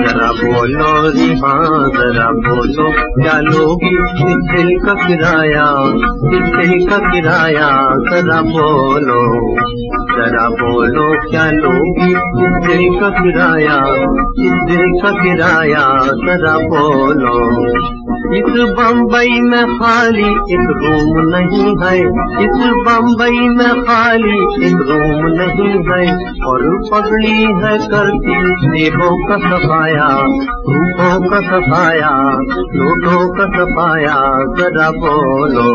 जरा बोलो रे हाँ जरा बोलो क्या लोगी इस दिल का किराया, इस दिल का किराया जरा बोलो, जरा बोलो क्या लोगी इस दिल का किराया, इस दिल का किराया जरा बोलो। इस बम्बई में खाली एक रूम नहीं है, इस बम्बई में खाली एक रूम नहीं है, और पगड़ी है करती देवों का सफाया, रूपों का सफाया, लोटों का सफाया जरा बोलो,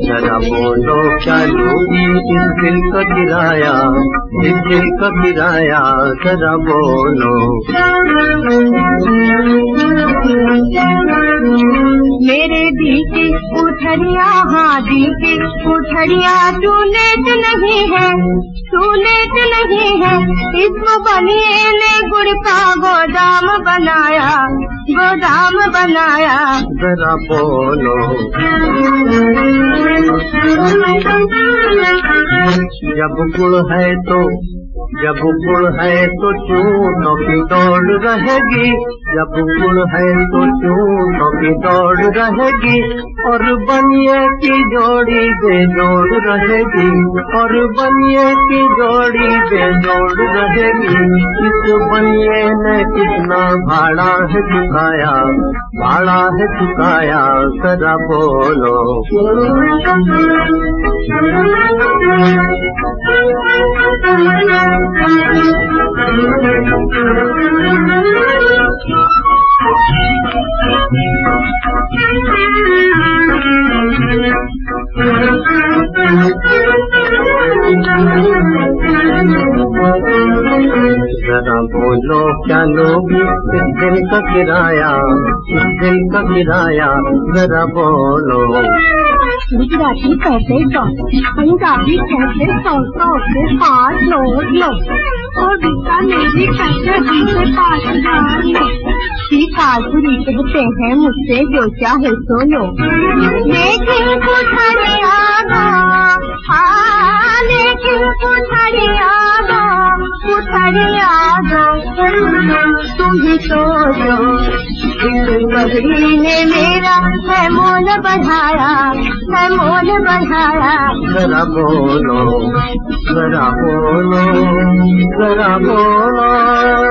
जरा बोलो क्या लोगी इस दिल का किराया, इस दिल का किराया जरा बोलो। मेरे दिल की उठड़िया हाँ दिल की उठड़िया तूने तो नहीं है, तूने तो नहीं है, इसको बनिए ने गुड़ का गोदाम बनाया, गोदाम बनाया जरा बोलो। जब गुड़ है तो, जब गुड़ है तो चूनों की दौड़ रहेगी, जब गुड़ है तो चूनों की दौड़ रहेगी, और बनिए की जोड़ी बेजोड़ रहेगी, और बनिए की जोड़ी बेजोड़ रहेगी। इस बनिए ने कितना भाड़ा है चुकाया, भाड़ा है चुकाया जरा बोलो। जरा बोलो क्या लोगी इस दिल का किराया, इस दिल का किराया जरा बोलो। गुजराती कहते 100, पंजाबी कहते 100 से 5 नोट लो, और बीकानेरी कहते 5,000 लो। काजरी कहते हैं मुझसे जो चाहे सो लो। लेकिन पुछड़िया दो, हाँ लेकिन पुछड़िया दो, पुछड़िया दो तुम ही सोचो। इस पगड़ी ने मेरा है मोल बढ़ाया, है मोल बढ़ाया। जरा बोलो, जरा बोलो, जरा बोलो।